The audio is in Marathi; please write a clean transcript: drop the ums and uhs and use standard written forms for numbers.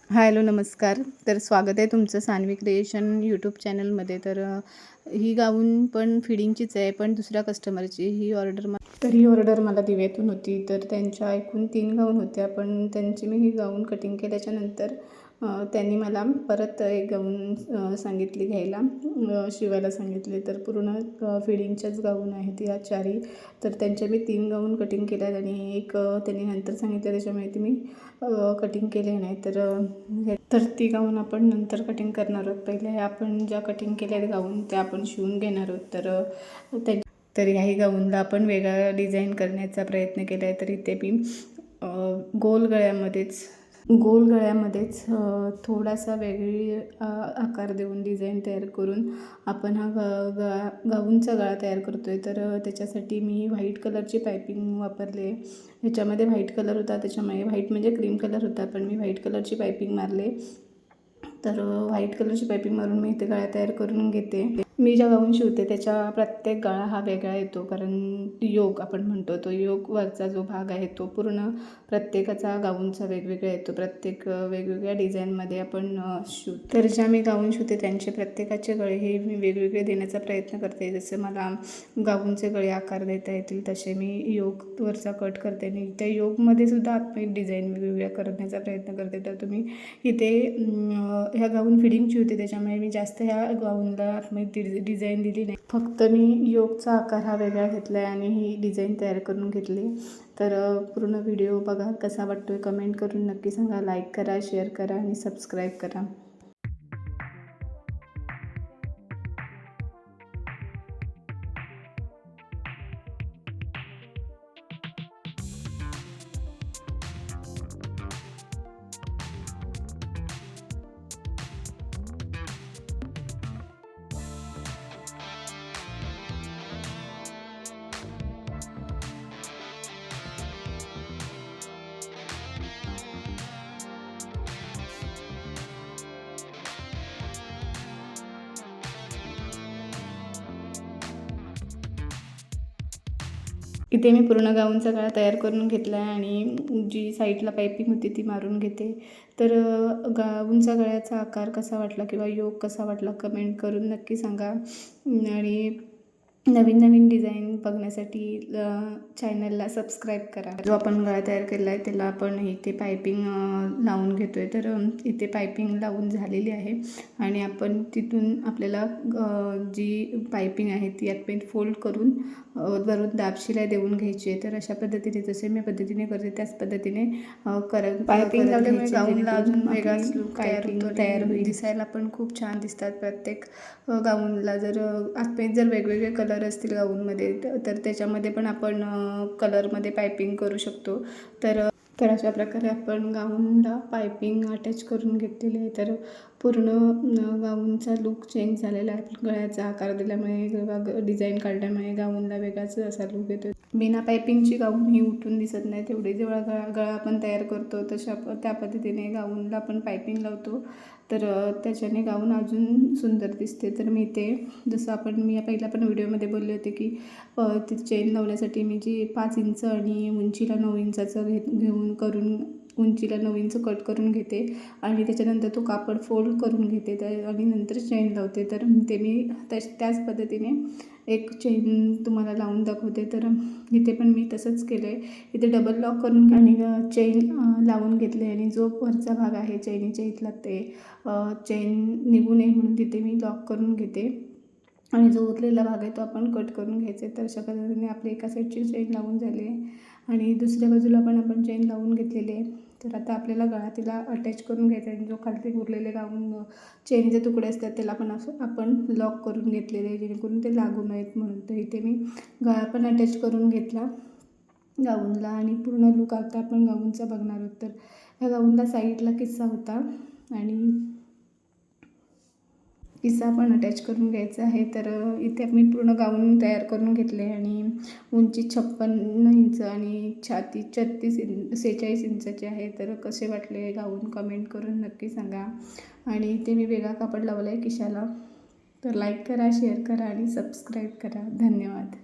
हॅलो नमस्कार. तर स्वागत आहे तुमचं सान्वी क्रिएशन यूट्यूब चॅनलमध्ये. तर ही गाऊन पण फिडिंगचीच आहे, पण दुसऱ्या कस्टमरची ही ऑर्डर मला दिव्यातून होती. तर त्यांच्या एकूण 3 गाऊन होत्या, पण त्यांची मी ही गाऊन कटिंग केल्याच्यानंतर त्यांनी मला परत एक गाऊन सांगितली घ्यायला, शिवायला सांगितले. तर पूर्ण फिडिंगच्याच गाऊन आहेत या 4ही. तर त्यांच्या मी 3 गाऊन कटिंग केल्यात आणि एक त्यांनी नंतर सांगितलं, त्याच्यामुळे ती मी कटिंग केले नाही. तर ती गाऊन आपण नंतर कटिंग करणार आहोत. पहिले आपण ज्या कटिंग केल्या आहेत गाऊन त्या आपण शिवून घेणार आहोत. तर याही गाऊनला आपण वेगळा डिझाईन करण्याचा प्रयत्न केला आहे. तर इथे मी गोल गळ्यामध्येच थोडासा वेगळी आकार देऊन डिझाईन तयार करून आपण हा गाऊनचा गळा तयार करतो आहे. तर त्याच्यासाठी मी व्हाईट कलरची पायपिंग वापरले. ह्याच्यामध्ये व्हाईट कलर होता, त्याच्यामुळे व्हाईट म्हणजे क्रीम कलर होता, पण मी व्हाईट कलरची पायपिंग मारले. तर व्हाईट कलरची पायपिंग मारून मी इथे गळा तयार करून घेते. मी ज्या गाऊन शिवते त्याच्या प्रत्येक गळा हा वेगळा येतो, कारण योग आपण म्हणतो, तो योग वरचा जो भाग आहे तो पूर्ण प्रत्येकाचा गाऊनचा वेगवेगळा येतो. प्रत्येक वेगवेगळ्या डिझाईनमध्ये आपण शिवतो. तर ज्या मी गाऊन शिवते त्यांचे प्रत्येकाचे गळे हे मी वेगवेगळे देण्याचा प्रयत्न करते. जसं मला गाऊनचे गळे आकार देता येतील तसे मी योगवरचा कट करते आणि त्या योगमध्ये सुद्धा आत्मनिर्भर डिझाईन वेगवेगळ्या करण्याचा प्रयत्न करते. तर तुम्ही इथे ह्या गाऊन फिडिंगची होती, त्याच्यामुळे मी जास्त ह्या गाऊनला आतमध्ये डिझाईन दिली नाही. फक्त मी योगचा आकार हा वेगळा घेतला आहे आणि ही डिझाईन तयार करून घेतली. तर पूर्ण व्हिडिओ बघा, कसा वाटतो आहे कमेंट करून नक्की सांगा. लाईक करा, शेअर करा आणि सबस्क्राईब करा. इथे मी पूर्ण गाऊनचा गळा तयार करून घेतला आहे आणि जी साईडला पायपिंग होती ती मारून घेते. तर गाऊनचा गळ्याचा आकार कसा वाटला किंवा योग कसा वाटला कमेंट करून नक्की सांगा. आणि नवीन डिझाईन बघण्यासाठी चॅनलला सबस्क्राईब करा. जो आपण गळा तयार केला आहे त्याला आपण इथे पायपिंग लावून घेतो आहे. तर इथे पायपिंग लावून झालेली आहे आणि आपण तिथून आपल्याला जी पायपिंग आहे ती आतमध्ये फोल्ड करून वरून दाब शिलाई देऊन घ्यायची आहे. तर अशा पद्धतीने जसे मी पद्धतीने करते त्याच पद्धतीने पायपिंग लावल्यामुळे गाऊनला अजून वेगळाच लुक तयार होईल. दिसायला पण खूप छान दिसतात. प्रत्येक गाऊनला जर आतमध्ये जर वेगवेगळे कलर असतील गाऊनमध्ये तर त्याच्यामध्ये पण आपण कलरमध्ये पायपिंग करू शकतो. तर अशा प्रकारे आपण गाऊनला पायपिंग अटॅच करून घेतलेली आहे. तर पूर्ण गाऊनचा लुक चेंज झालेला आहे. गळ्याचा आकार दिल्यामुळे किंवा डिझाईन काढल्यामुळे गाऊनला वेगळाच असा लुक येतो. बिना पायपिंगची गाऊन ही उठून दिसत नाही. तेवढे जेवढा गळा आपण तयार करतो त्या पद्धतीने गाऊनला आपण पायपिंग लावतो. तर त्याच्याने गाऊन अजून सुंदर दिसते. तर मी ते जसं मी पहिला पण व्हिडिओमध्ये बोलले होते की ते चेन लावण्यासाठी मी जी 5 इंच आणि उंचीला 9 इंचाचं करून उंचीला 9 इंच कट करून घेते आणि त्याच्यानंतर तो कापड फोल्ड करून घेते आणि नंतर चेन लावते. तर ते मी त्याच पद्धतीने एक चेन तुम्हाला लावून दाखवते. तर इथे पण मी तसंच केलं आहे. इथे डबल लॉक करून आणि चेन लावून घेतले आणि जो वरचा भाग आहे चेनीच्या इथला ते चेन निघू नये म्हणून तिथे मी लॉक करून घेते आणि जो उरलेला भाग आहे तो आपण कट करून घ्यायचा आहे. तर अशा पद्धतीने आपली एका साईडची चेन लावून झाली आहे आणि दुसऱ्या बाजूला पण आपण चेन लावून घेतलेली आहे. तर आता आपल्याला गळा तिला अटॅच करून घ्यायचा आहे. जो खालती उरलेले गाऊन चेनचे तुकडे असतात त्याला पण असं आपण लॉक करून घेतलेले आहे जेणेकरून ते लागू नयेत म्हणून. तर इथे मी गळा पण अटॅच करून घेतला गाऊनला आणि पूर्ण लुक आता आपण गाऊनचा बघणार आहोत. तर ह्या गाऊनला साईडला किस्सा होता आणि किस्सा पण अटॅच करून घ्यायचा आहे. तर इथे मी पूर्ण गाऊन तयार करून घेतले आणि उंची 56 इंच आणि छाती 46 इंचाची आहे. तर कसे वाटले गाऊन कमेंट करून नक्की सांगा. आणि इथे मी वेगळा कापड लावला आहे खिशाला. तर लाईक करा, शेअर करा आणि सबस्क्राईब करा. धन्यवाद.